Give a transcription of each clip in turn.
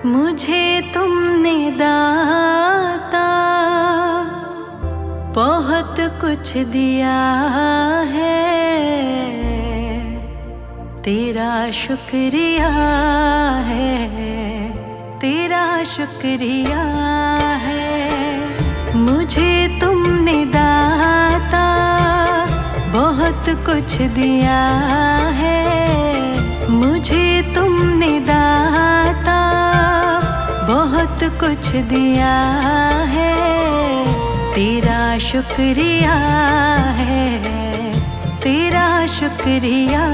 मुझे तुमने दाता बहुत कुछ दिया है, तेरा शुक्रिया है, तेरा शुक्रिया है। मुझे तुमने दाता बहुत कुछ दिया है, मुझे तुमने दाता बहुत कुछ दिया है, तेरा शुक्रिया है, तेरा शुक्रिया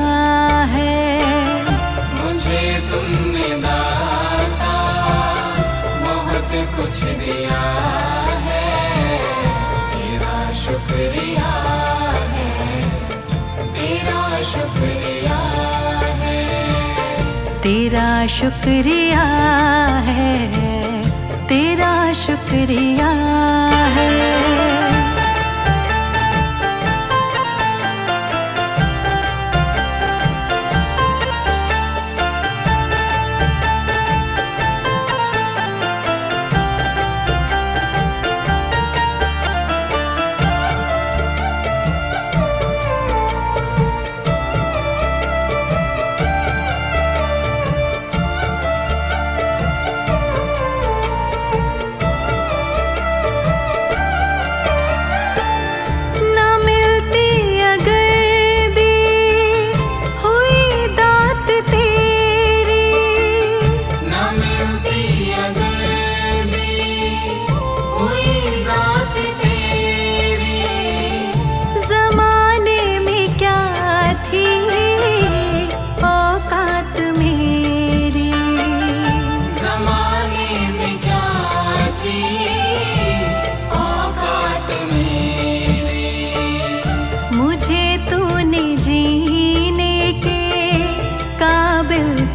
है। मुझे तुमने दाता बहुत कुछ दिया है, तेरा शुक्रिया है, तेरा शुक्रिया है, तेरा शुक्रिया है, तेरा शुक्रिया है।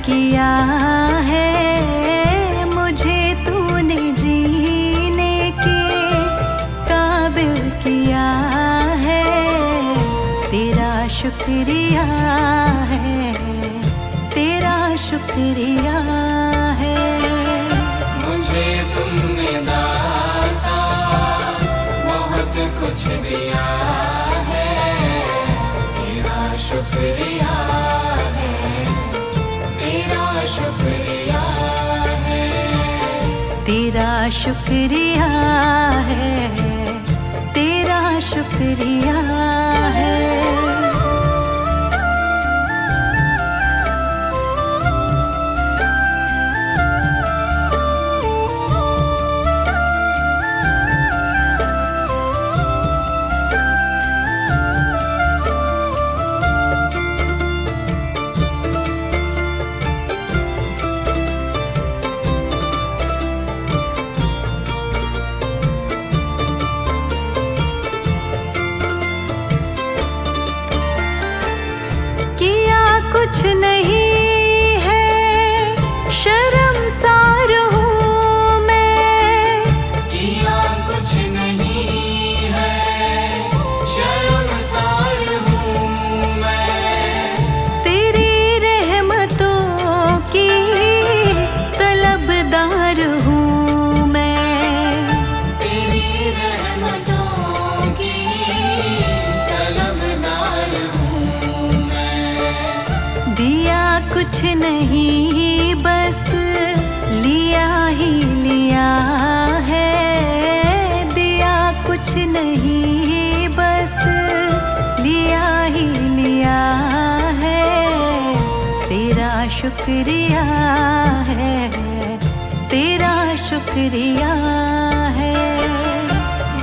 किया है मुझे तूने जीने के काबिल किया है, तेरा शुक्रिया है, तेरा शुक्रिया है। मुझे तुमने दाता बहुत कुछ दिया है, तेरा शुक्रिया है, तेरा शुक्रिया है, तेरा शुक्रिया है, तेरा शुक्रिया है। कुछ नहीं है शर्मसार हूँ मैं, किया कुछ नहीं है शर्मसार हूँ मैं, तेरी रहमतों की तलबदार हूँ मैं, तेरी रहमतों की तलबदार हूँ मैं। दिया कुछ नहीं बस लिया ही लिया है, दिया कुछ नहीं बस लिया ही लिया है, तेरा शुक्रिया है, तेरा शुक्रिया है।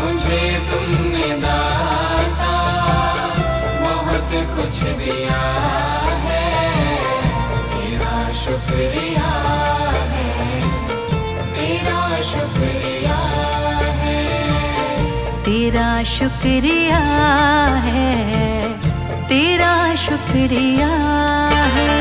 मुझे तुमने दाता बहुत कुछ दिया है, तेरा शुक्रिया है, तेरा शुक्रिया है, तेरा शुक्रिया है, तेरा शुक्रिया है।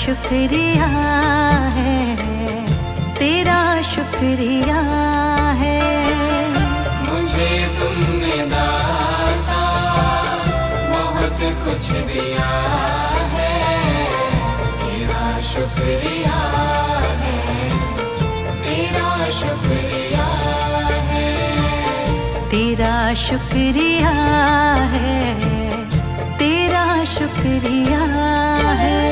शुक्रिया है, तेरा शुक्रिया है। मुझे तुमने दाता बहुत कुछ दिया है, तेरा शुक्रिया है, तेरा शुक्रिया है। तेरा शुक्रिया है, तेरा शुक्रिया है।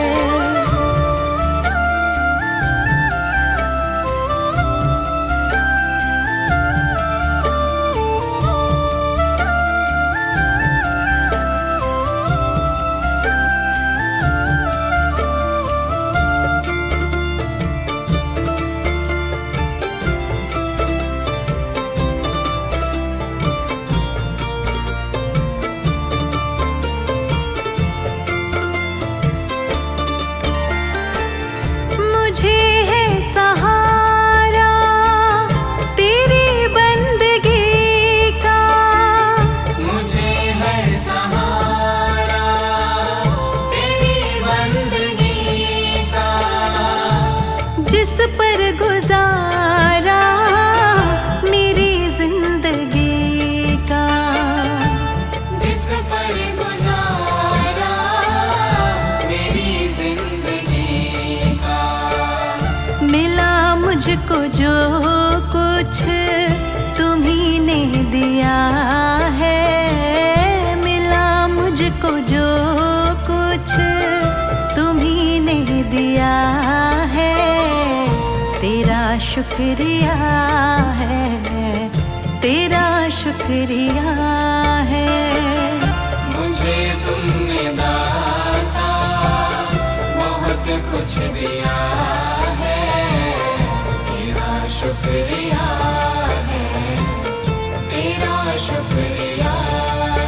मुझे है सहारा तेरी बंदगी का, मुझे है सहारा तेरी बंदगी का। जिस पर गुजारा मेरी जिंदगी का, जिस पर गुजारा मेरी जिंदगी का। मिला मुझको जो कुछ तुम्ही ने दिया है, मिला मुझको जो कुछ तुम्ही ने दिया है। तेरा शुक्रिया है, तेरा शुक्रिया है। मुझे तुमने दाता बहुत कुछ दिया है, तेरा शुक्रिया है, तेरा शुक्रिया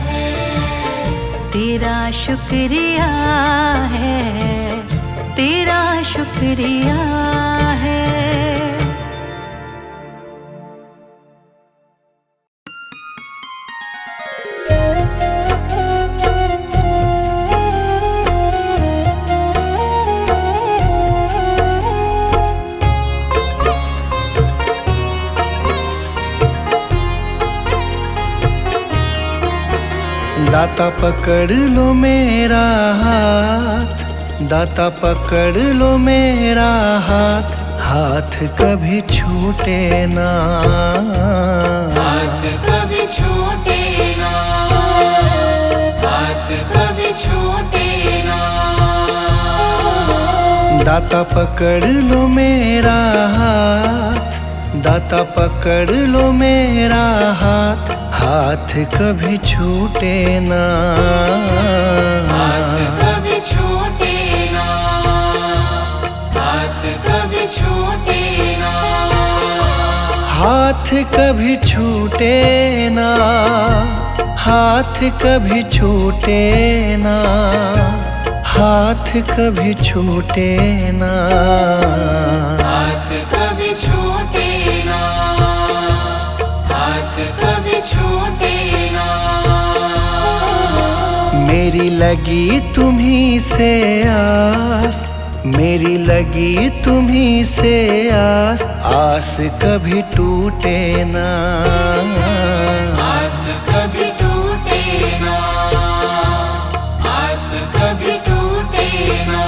है। तेरा शुक्रिया है, तेरा शुक्रिया है। दाता पकड़ लो मेरा हाथ, दाता पकड़ लो मेरा हाथ, हाथ कभी छूटे ना, हाथ कभी छूटे ना, हाथ कभी छूटे ना। दाता पकड़ लो मेरा हाथ, दाता पकड़ लो मेरा हाथ, हाथ कभी छूटे ना, हाथ कभी छूटे ना, हाथ कभी छूटे ना। हाथ कभी छूटे ना, हाथ कभी छूटे ना, हाथ कभी छूटे ना, हाथ कभी छूटे ना, हाथ कभी छूटे ना। मेरी लगी तुम्ही से आस, मेरी लगी तुम्ही से आस, आस कभी टूटे ना, आस कभी टूटे ना, आस कभी टूटे ना।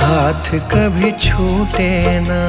हाथ कभी छूटे ना।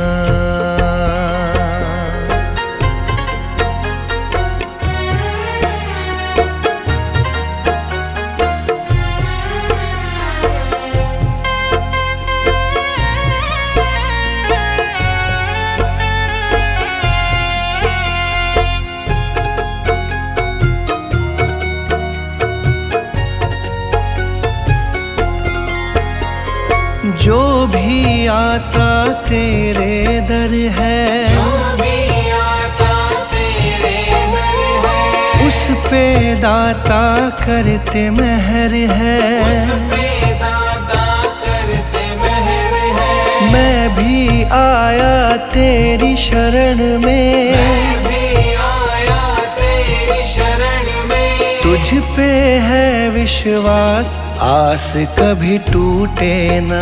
जो भी आता तेरे दर है, जो भी आता तेरे दर है, उस पे दाता करते मेहर है, उस पे दाता करते मेहर है। मैं भी आया तेरी शरण में, मैं भी आया तेरी शरण में। तुझ पे है विश्वास, आस कभी टूटे ना,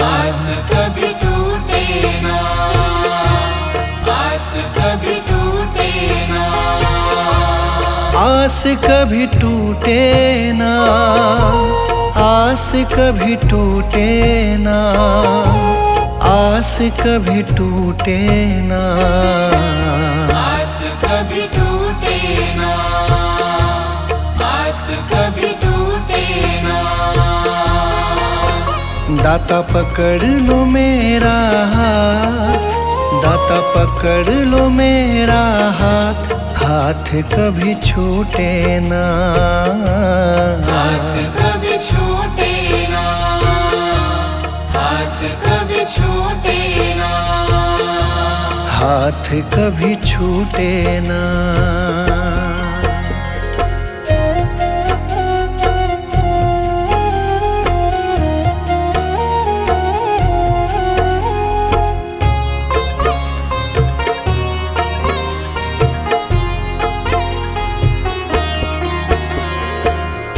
आस कभी टूटे ना, आस कभी टूटे ना, आस कभी टूटे ना, आस कभी टूटे ना, आस कभी टूटे ना, आस कभी टूटे ना, आस कभी टूटे ना। दाता पकड़ लो मेरा हाथ, दाता पकड़ लो मेरा हाथ, हाथ कभी छूटे ना, हाथ कभी छूटे ना, हाथ कभी छूटे ना, हाथ कभी छूटे ना।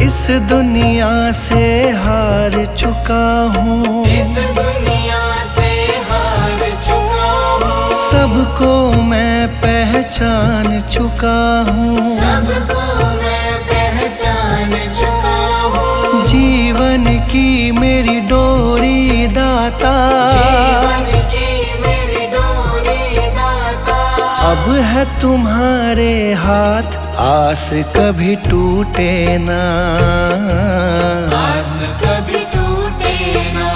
इस दुनिया से हार चुका हूँ, इस दुनिया से हार चुका हूँ, सबको मैं पहचान चुका हूँ, सबको मैं पहचान चुका हूँ। जीवन की मेरी डोरी दाता, जीवन की मेरी डोरी दाता, अब है तुम्हारे हाथ, आस कभी टूटे ना, आस कभी टूटे ना,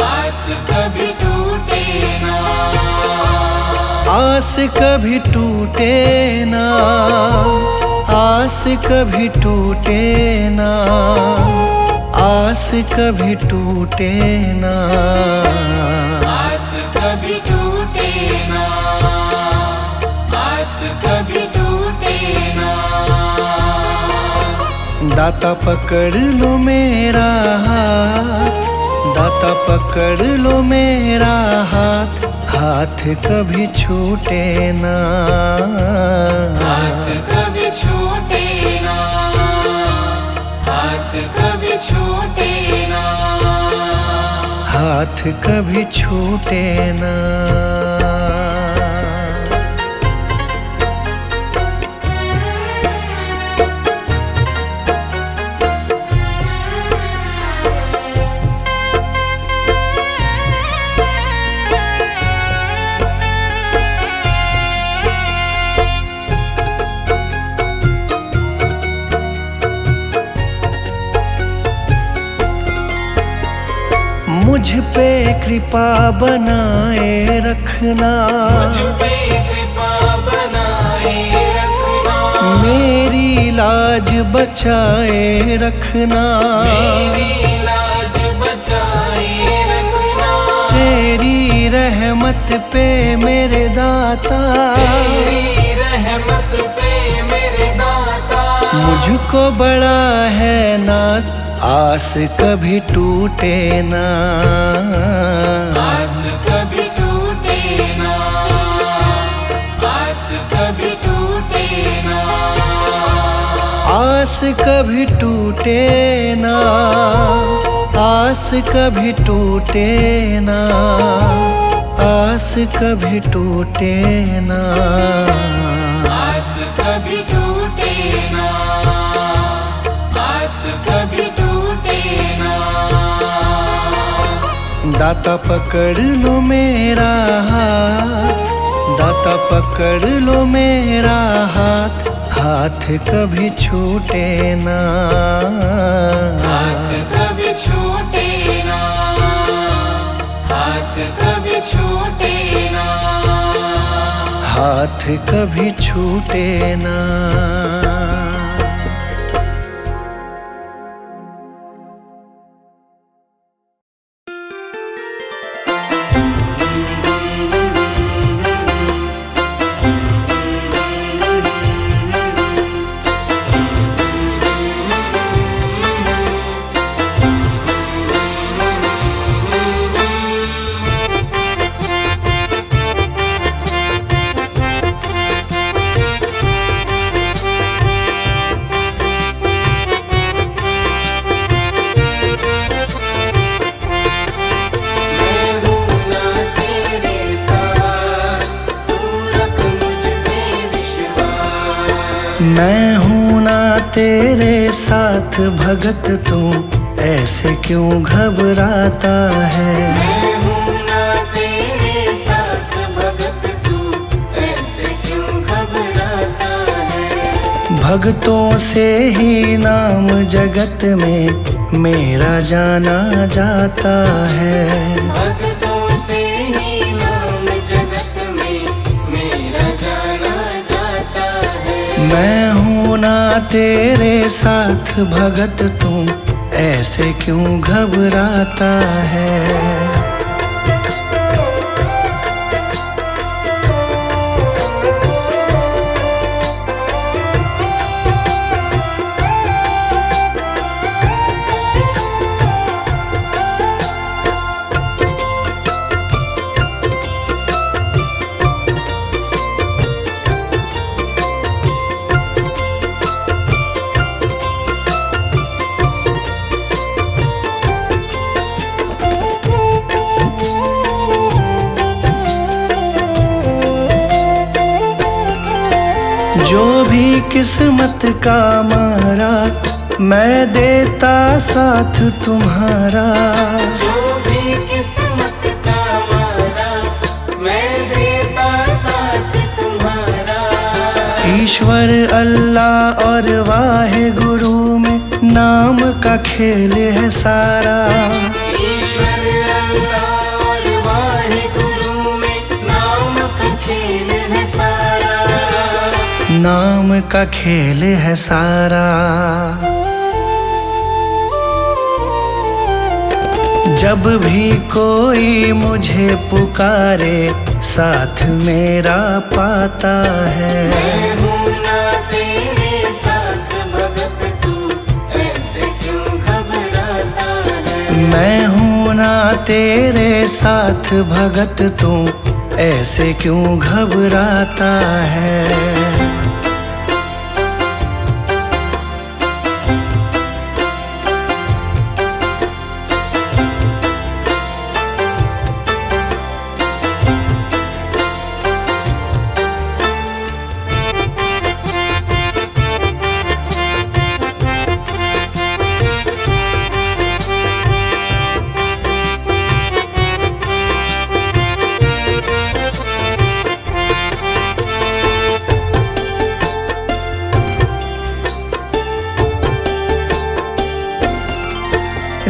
आस कभी टूटे ना, आस कभी टूटे ना, आस कभी टूटे ना, आस कभी टूटे ना, आस कभी टूटे ना, आस कभी टूटे ना। दाता पकड़ लो मेरा हाथ, दाता पकड़ लो मेरा हाथ, हाथ कभी छूटे ना, हाथ कभी छूटे ना, हाथ कभी छूटे ना, हाथ कभी छूटे ना। मुझ पे कृपा बनाए रखना, मुझ पे कृपा बनाए रखना, मेरी लाज बचाए रखना, मेरी लाज बचाए रखना, तेरी रहमत पे मेरे दाता, तेरी रहमत पे मेरे दाता, मुझको बड़ा है नाज, आस कभी टूटे ना, आस कभी टूटे ना, आस कभी टूटे ना, आस कभी टूटे ना, आस कभी टूटे ना, आस कभी टूटे ना, आस कभी टूटे ना, आस कभी टूटे ना। दाता पकड़ लो मेरा हाथ, दाता पकड़ लो मेरा हाथ, हाथ कभी छूटे ना, हाथ कभी छूटे ना, हाथ कभी छूटे ना, हाथ कभी छूटे ना। मैं हूँ ना तेरे साथ भगत, तू ऐसे क्यों घबराता है। मैं हूँ ना तेरे साथ भगत, तू ऐसे क्यों घबराता है। भक्तों से ही नाम जगत में मेरा जाना जाता है। भक्तों से ही नाम जगत में मेरा जाना जाता है। मैं हूँ ना तेरे साथ भगत, तू ऐसे क्यों घबराता है। जो भी किस्मत का मारा, मैं देता साथ तुम्हारा। जो भी किस्मत का मारा, मैं देता साथ तुम्हारा। ईश्वर अल्लाह और वाहे गुरु में नाम का खेल है सारा। ईश्वर अल्लाह और वाहे गुरु में नाम का खेल है सारा। नाम का खेल है सारा। जब भी कोई मुझे पुकारे, साथ मेरा पाता है। मैं हूँ ना तेरे साथ भगत, तू ऐसे क्यों घबराता है। मैं हूँ ना तेरे साथ भगत, तू ऐसे क्यों घबराता है।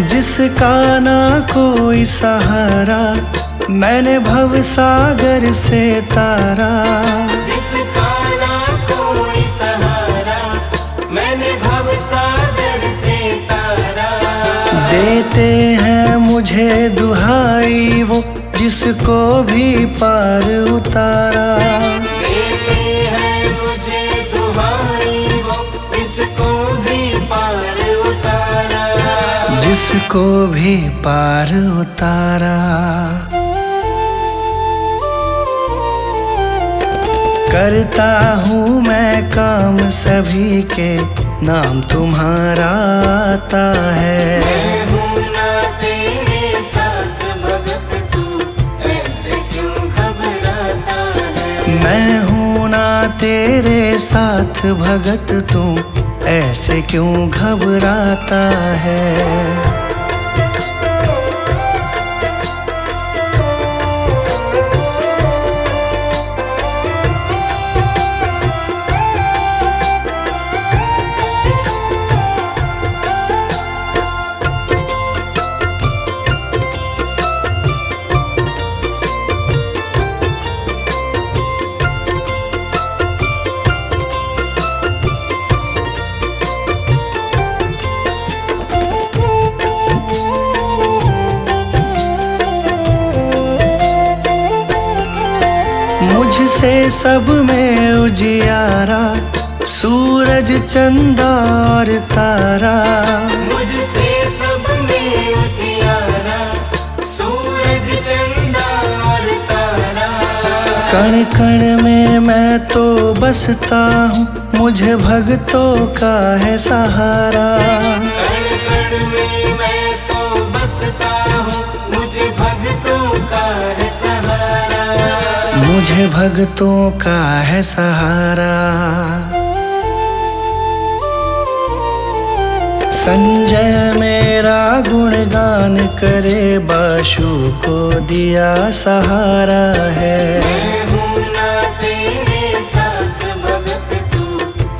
जिसका ना कोई सहारा, मैंने भव सागर से तारा। जिसका ना कोई सहारा, मैंने भव सागर से तारा। देते हैं मुझे दुहाई वो, जिसको भी पार उतारा। देते हैं मुझे दुहाई वो, जिसको भी पार उतारा। जिसको भी पार उतारा। करता हूँ मैं काम सभी के, नाम तुम्हारा आता है। मैं हूँ ना तेरे साथ भगत, तू ऐसे क्यों घबराता है। मैं हूँ ना तेरे साथ भगत, तू ऐसे क्यों घबराता है। मुझसे सब में उजियारा, सूरज चंदा और तारा। मुझसे सब में उजियारा, सूरज चंदा और तारा। कण कण में मैं तो बसता हूँ, मुझे भक्तों का है सहारा। कण कण में मैं तो बसता हूँ, मुझे भक्तों का है सहारा। मुझे भक्तों का है सहारा। संजय मेरा गुणगान करे, बाशु को दिया सहारा है। मैं हूँ ना तेरे साथ भगत, तू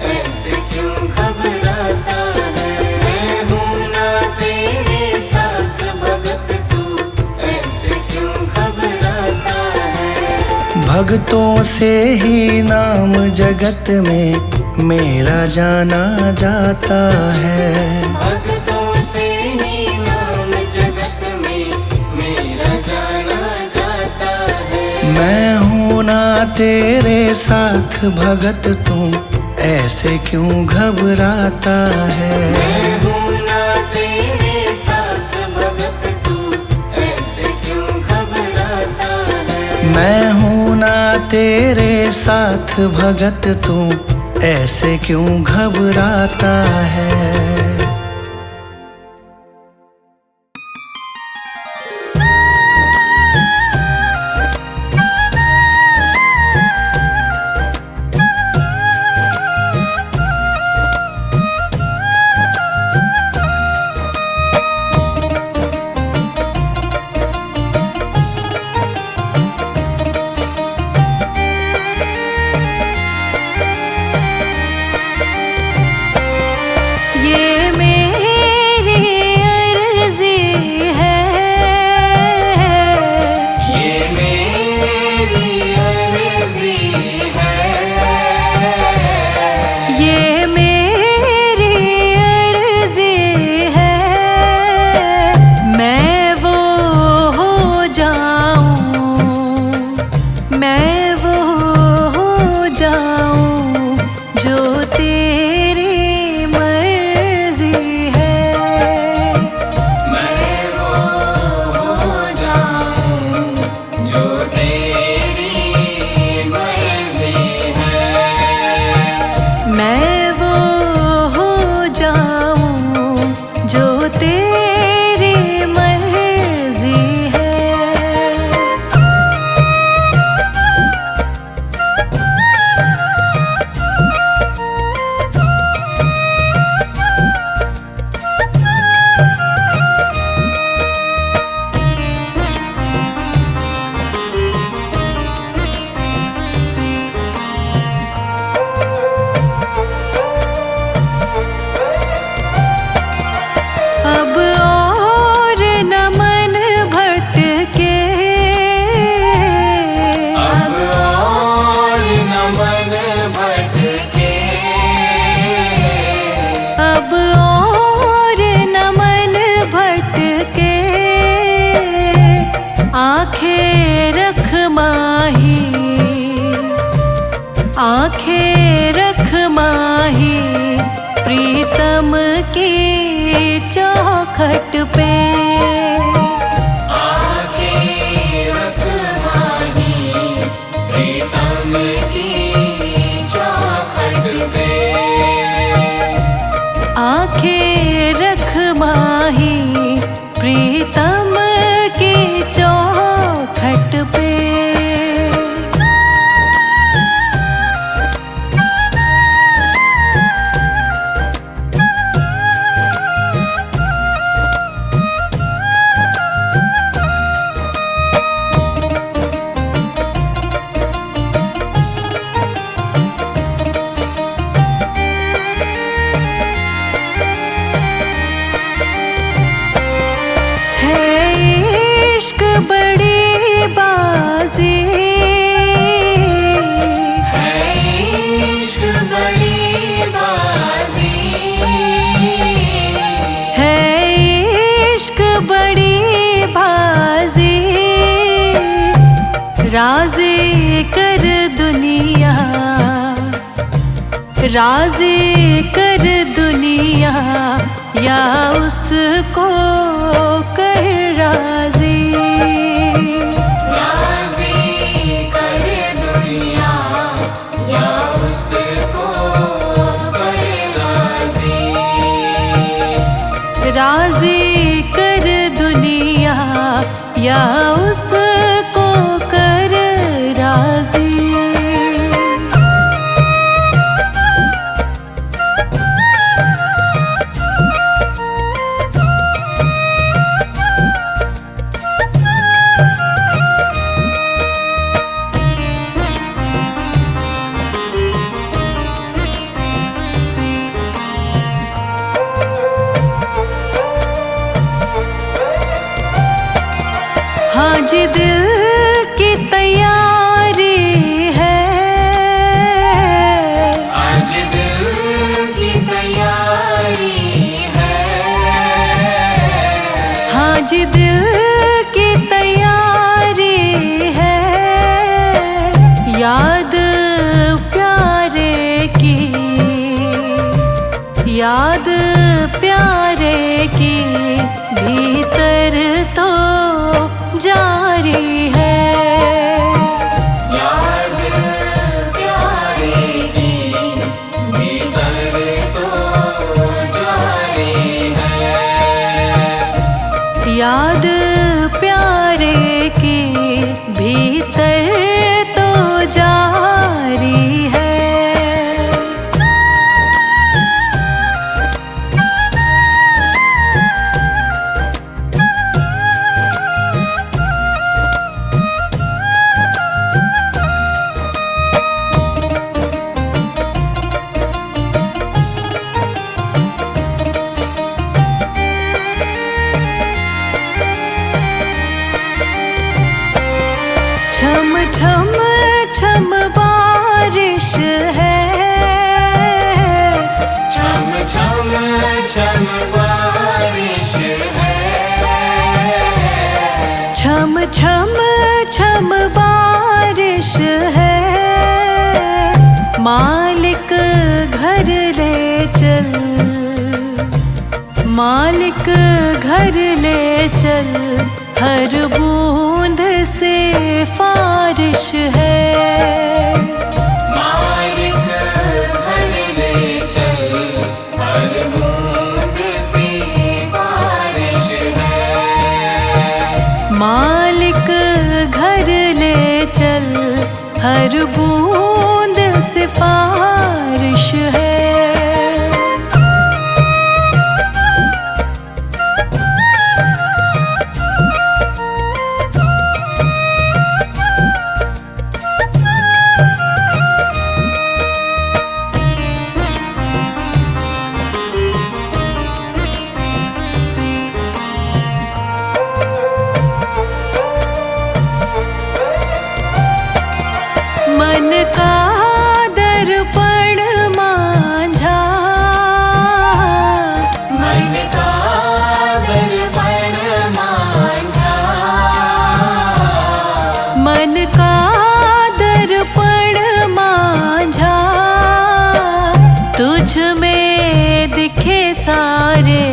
ऐसे क्यों घबराता है। मैं हूँ ना तेरे साथ भगत, तू ऐसे क्यों घबराता है। भक्तों से ही नाम जगत में मेरा जाना जाता है। भक्तों से ही नाम जगत में मेरा जाना जाता है। मैं हूँ ना तेरे साथ भगत, तू ऐसे क्यों घबराता है। मैं हूँ ना तेरे साथ भगत, तू ऐसे क्यों घबराता है। मैं हूँ ना तेरे साथ भगत, तू ऐसे क्यों घबराता है। ये मेरी अर्जी है, ये मेरी अर्जी है। ये मेरी अर्जी है। मैं वो हो जाऊं, मैं वो हो जाऊं जो तेरी मर्जी है। मैं वो हो जाऊं जो तेरी मर्जी है। मैं वो हो जाऊं जो तेरी मर्जी है। अब और न मन भटके, अब और न मन भटके। अब और न मन भटके। आंखें रख माही, आंखें रख माही प्रीतम की चौखट पे। आंखें रख माही प्रीतम की चौखट पे। आंखें रख माही प्रीतम की चौखट पे। राज़ी कर दुनिया, राज़ी कर दुनिया या उसको कर राज़ी। राज़ी कर दुनिया या उसको कर राज़ी। राज़ी कर दुनिया या उसको कर राज़ी। आज दिल की तैयारी है, आज दिल की तैयारी है, आज दिल की तैयारी है। याद प्यारे की, याद प्यारे की भीतर तो जारी है। याद प्यारे की भीतर तो जारी है, याद प्यारे की भीतर तो जारी है। छम छम छम बारिश है, छम छम छम बारिश है, छम छम छम बारिश है। मालिक घर ले चल, मालिक घर ले चल, हर बूंद से फारिश है। मालिक घर ले चल, हर बूंद से बारिश है, मालिक घर ले चल, हर बूंद से फारिश है। मन का दर्पण मांझा, मन का दर्पण मांझा, मन का दर्पण मांझा। तुझ में दिखे सारे,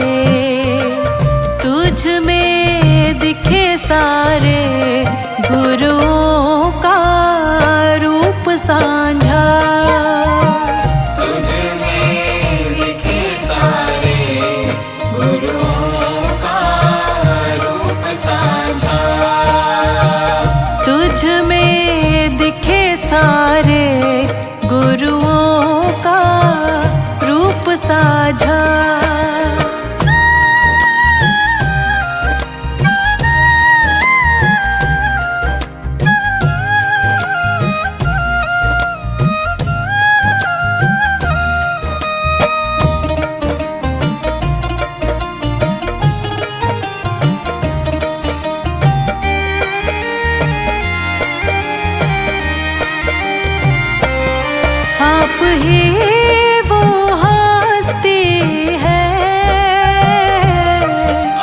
तुझ में दिखे सारे गुरुओं का रूप सांझा। तुझ में दिखे सारे गुरुओं का रूप साझा, तुझ में दिखे सारे गुरुओं का रूप साझा। आप ही वो हस्ती है,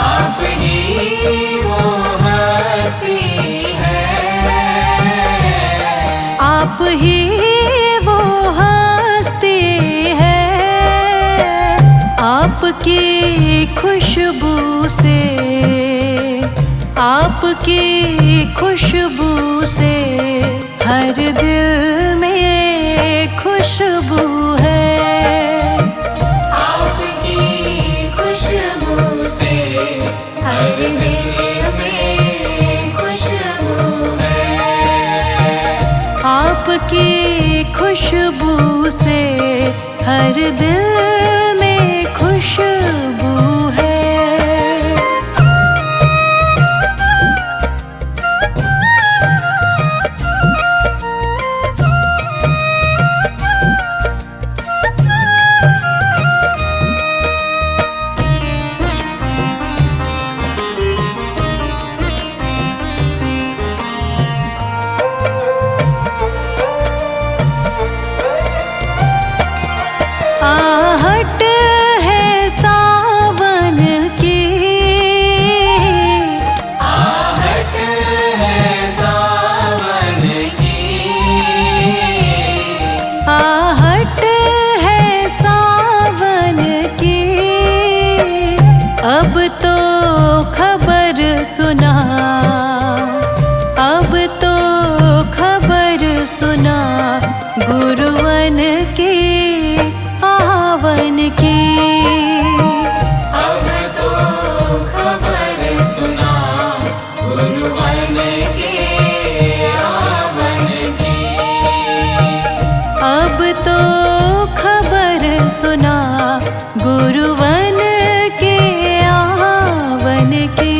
आप ही वो हस्ती है, आप ही वो हस्ती है। आपकी खुशबू से, आपकी खुशबू से हर दिल में खुशबू है। आपकी खुशबू से हर दिल में खुशबू है, आपकी खुशबू से हर दिल में खुशबू है। गुरुवन के आवन की।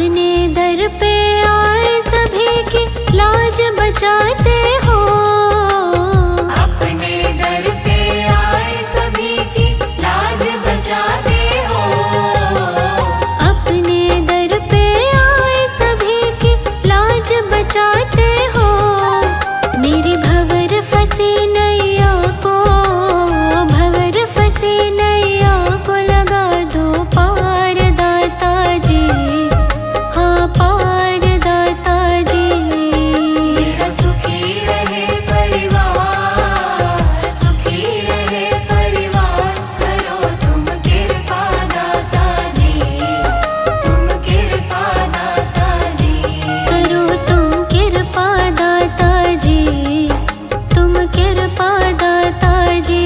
अपने दर पे आए सभी की लाज बचाते हो। अपने दर पे आए सभी की लाज बचाते हो। अपने दर पे आए सभी की लाज बचाते हो। मेरी भंवर फंसी नैया को, भंवर फंसी नैया को लगा दो पार दाता जी, हाँ पार दाता जी। मेरा सुखी रहे परिवार, सुखी रहे परिवार, करो तुम कृपा दाता जी, तुम कृपा दाता जी। करो तुम कृपा दाता जी, तुम कृपा दाता जी।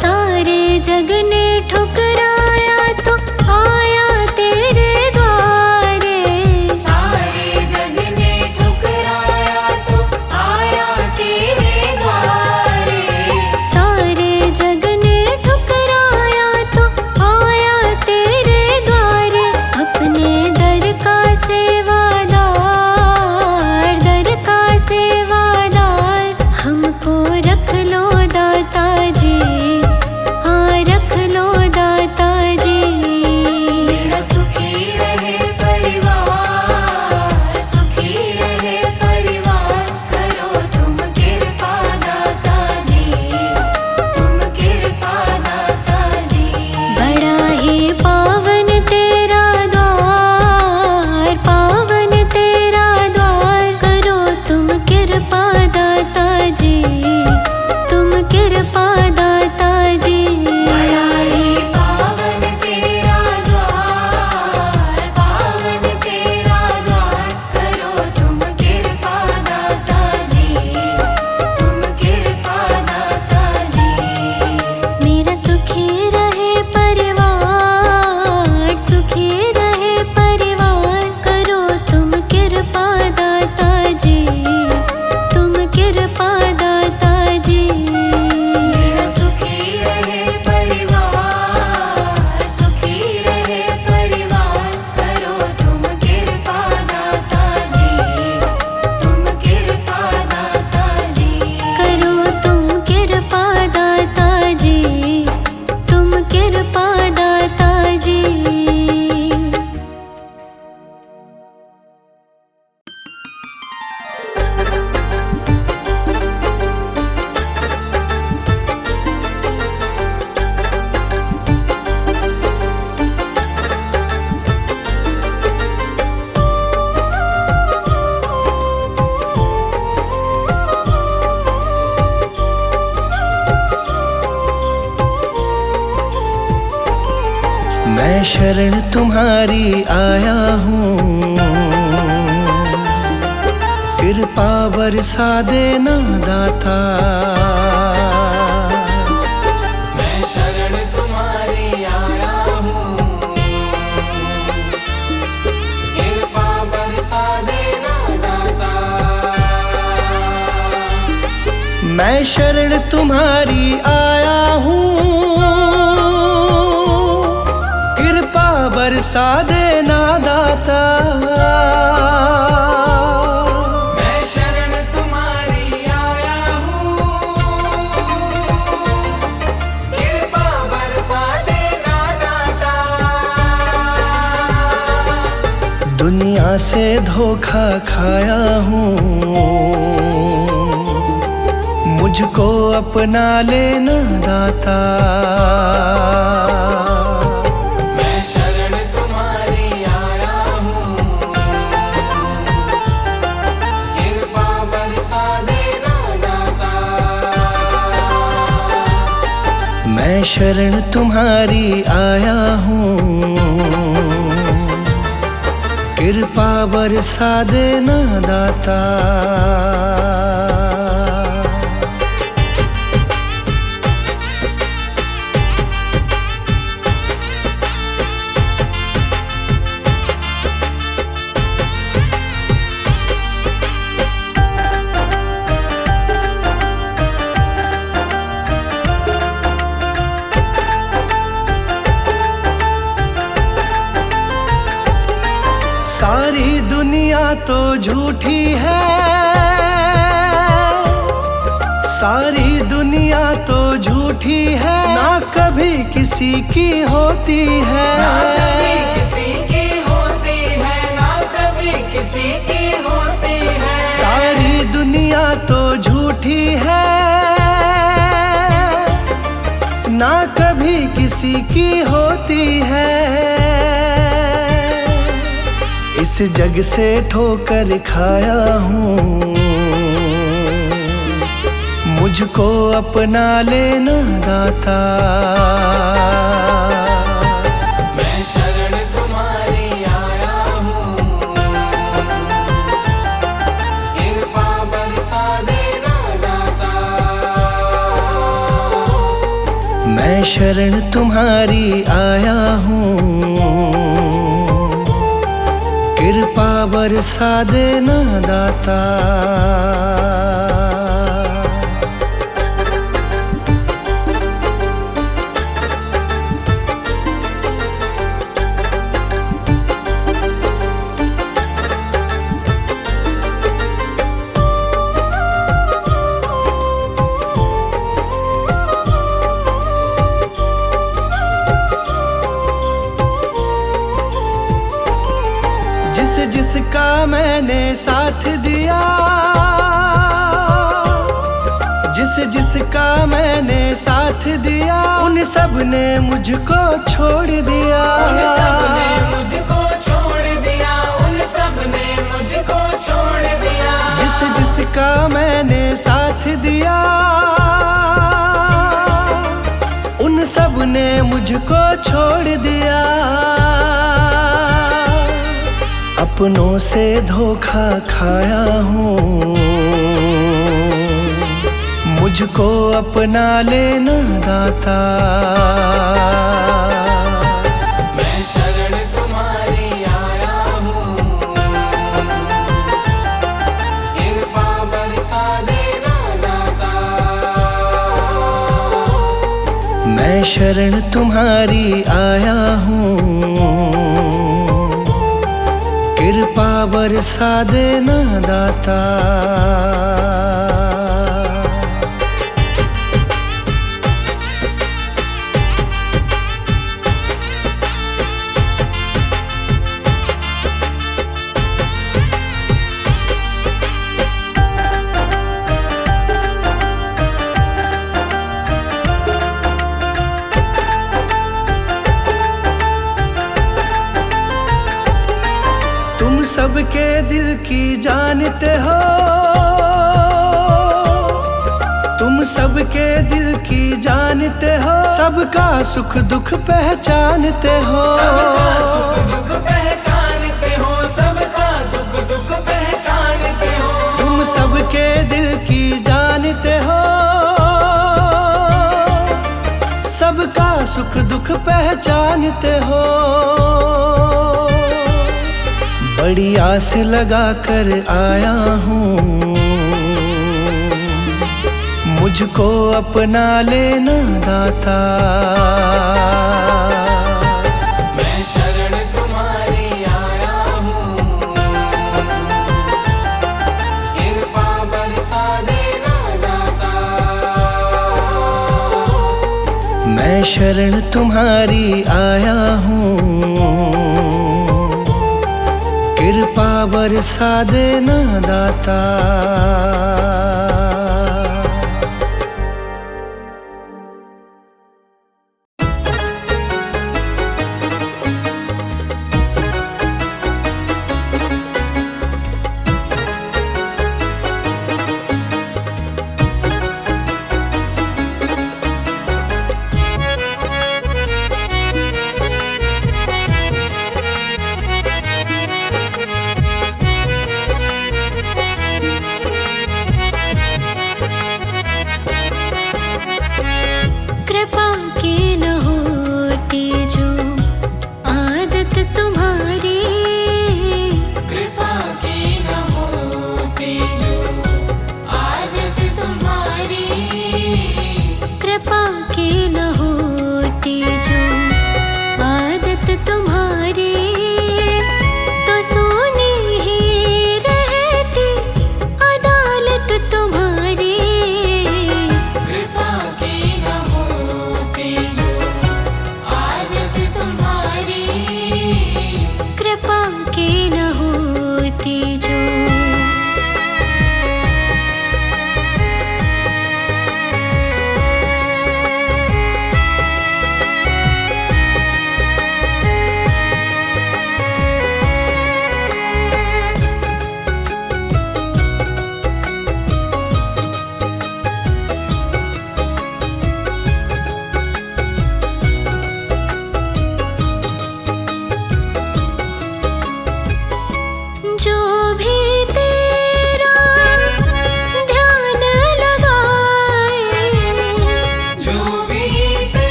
सारे जग ने ठुकराया तो आया तेरे द्वारे। सारे जग ने ठुकराया तो आया तेरे द्वारे। सारे जग ने ठुकराया तो आया तेरे द्वारे। अपने दर का सेवादार, दर का सेवादार हमको रख लो दाता जी, हाँ रख लो दाता जी। मेरा सुखी रहे परिवार, सुखी रहे परिवार, करो तुम कृपा दाता जी, तुम कृपा दाता जी। बड़ा ही पावन तेरा द्वार, पावन तेरा द्वार, करो तुम कृपा दाता जी, तुम कृपा दाता जी। बड़ा ही पावन तेरा द्वार, पावन तेरा द्वार, करो तुम कृपा दाता जी, तुम कृपा दाता जी। मेरा सुखी रहे परिवार, सुखी रहे परिवार, करो तुम कृपा दाता जी, तुम कृपा दाता जी। मेरा सुखी रहे परिवार, सुखी रहे परिवार, करो तुम कृपा दाता जी, तुम कृपा दाता जी। करो तुम कृपा दाता जी, तुम कृपा दाता जी। मैं शरण तुम्हारी आया हूँ, कृपा बरसा देना दाता। मैं शरण तुम्हारी आया हूँ, कृपा बरसा देना दाता। मैं शरण तुम्हारी आया हूँ, कृपा बरसा देना दाता। मैं शरण तुम्हारी आया हूँ, कृपा बरसा देना दाता। दुनिया से धोखा खाया हूँ, मुझको अपना लेना दाता। मैं शरण तुम्हारी आया हूँ, कृपा बरसा देना दाता। मैं शरण तुम्हारी आया हूँ, कृपा बरसा देना दाता। सारी दुनिया तो झूठी है, सारी दुनिया तो झूठी है, ना कभी किसी की होती है, ना कभी किसी की होती है, ना कभी किसी की होती है। सारी दुनिया तो झूठी है, ना कभी किसी की होती है। इस जग से ठोकर खाया हूँ, मुझको अपना लेना दाता। मैं शरण तुम्हारी आया हूँ, कृपा बरसा देना दाता। मैं शरण तुम्हारी आया हूँ, कृपा बरसा देना दाता। जिसका मैंने साथ दिया, जिसका मैंने साथ दिया, उन सब ने मुझको छोड़ दिया, उन सब ने मुझको छोड़ दिया, उन सब ने मुझको छोड़ दिया। जिसका मैंने साथ दिया, उन सब ने मुझको छोड़ दिया। अपनों से धोखा खाया हूँ, मुझको अपना लेना दाता। मैं शरण तुम्हारी आया हूँ, कृपा बरसा देना दाता। मैं शरण तुम्हारी आया हूँ, कृपा बरसा देना दाता। सबके दिल की जानते हो, तुम सबके दिल की जानते हो, सबका सुख दुख पहचानते हो, सबका सुख दुख पहचानते हो, सबका सुख दुख पहचानते हो। तुम सबके दिल की जानते हो, सबका सुख दुख पहचानते हो। बड़ी आस लगा कर आया हूँ, मुझको अपना लेना दाता। मैं शरण तुम्हारी आया हूँ, कृपा बरसा देना दाता। मैं शरण तुम्हारी आया हूँ, कृपा बरसा देना दाता।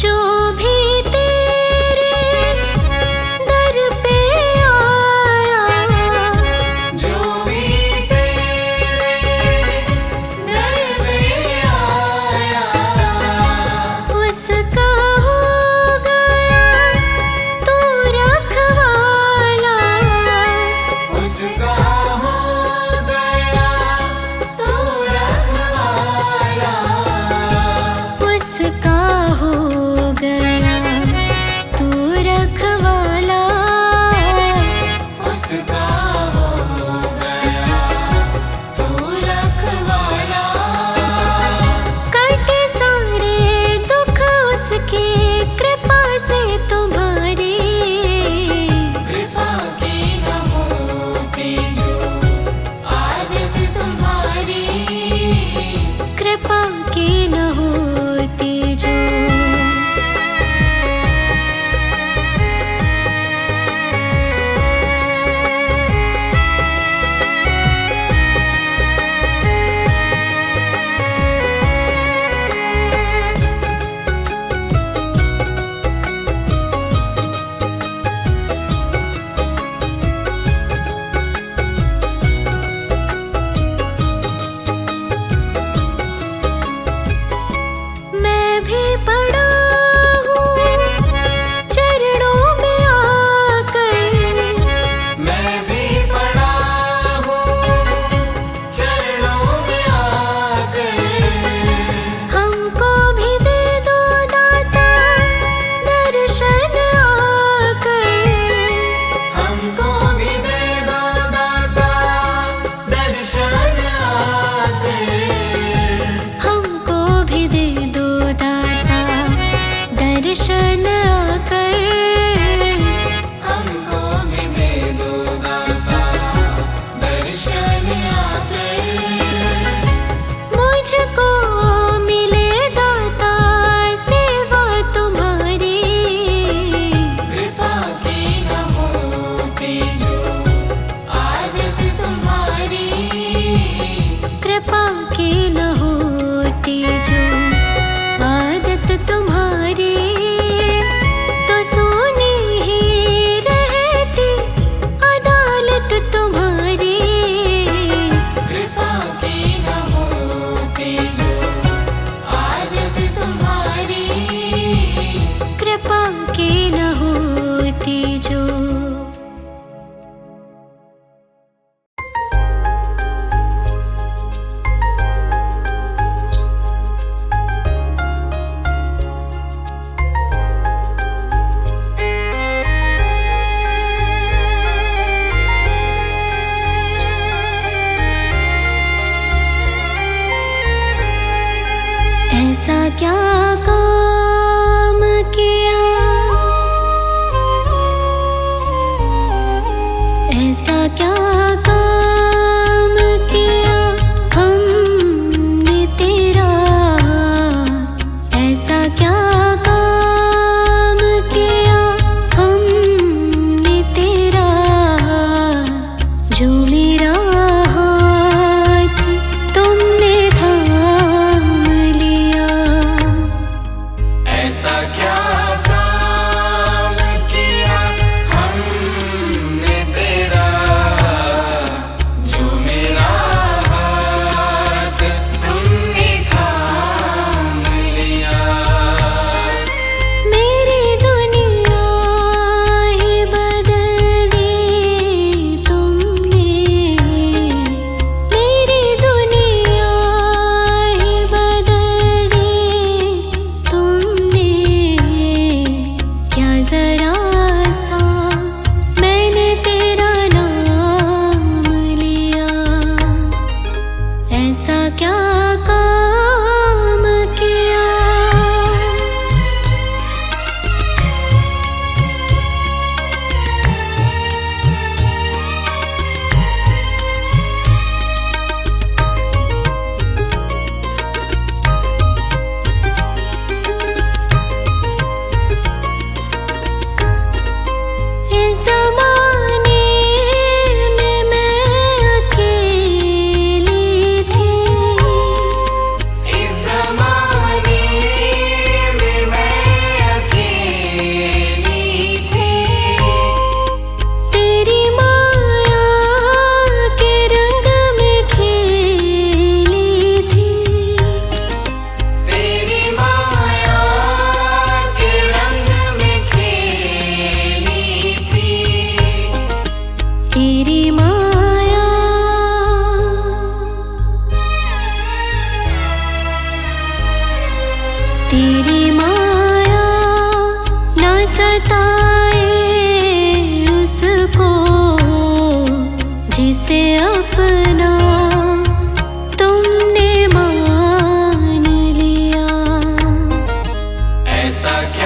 जो भी तेरे दर पे आया, जो भी तेरे दर पे आया, उसका हो गया तू रखवाला, उसका हो गया तू रखवाला, उसका हो गया तू रखवाला, उसका हो गया तू रखवाला। कटे सारे दुख उसकी कृपा से तुम्हारी, कृपा की न होती जो आदत तुम्हारी, कृपा की न होती जो। मैं भी पड़ा हूँ चरणों में आकर, मैं भी पड़ा हूँ चरणों में आकर, हमको भी दे दो दाता दर्शन आकर, हमको भी दे दो दाता दर्शन आकर, हमको भी दे दो दाता दर्शन आकर, हमको भी दे दो दाता दर्शन आकर। मुझको मिले दाता सेवा तुम्हारी, कृपा की न होती जो आदत तुम्हारी, कृपा की न होती जो आदत तुम्हारी, तो सोनी ही रहती अदालत तुम्हारी, कृपा की न होती जो आदत तुम्हारी, कृपा की न होती जो। ऐसा क्या काम किया, ऐसा क्या काम किया हमने तेरा, ऐसा क्या काम किया हमने तेरा, जो मेरा हाथ तुमने थाम लिया, ऐसा क्या काम किया हमने तेरा, जो मेरा हाथ तुमने थाम लिया। मेरी दुनिया ही बदल दी तुमने, मेरी दुनिया ही बदल दी तुमने,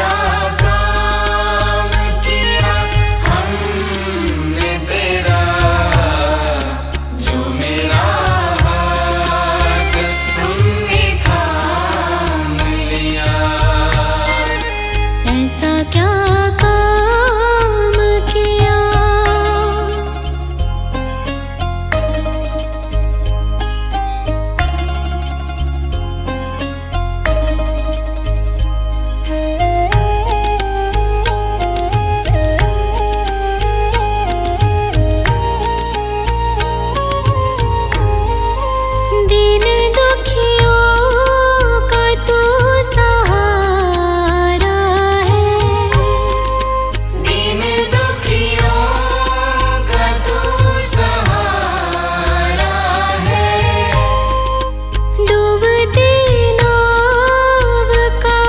क्या काम किया हमने तेरा, जो मेरा हाथ तुमने थाम लिया। ऐसा क्या काम किया। दीन दुखियों का तू सहारा है, दीन दुखियों का तू सहारा है, डूबती नाव का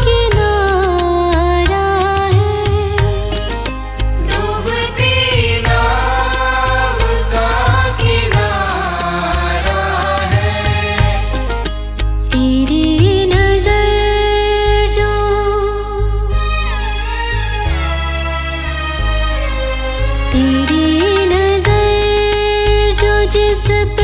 किनारा है, डूबती नाव का किनारा है। तेरी नजर जो, तेरी नजर जो जिस पे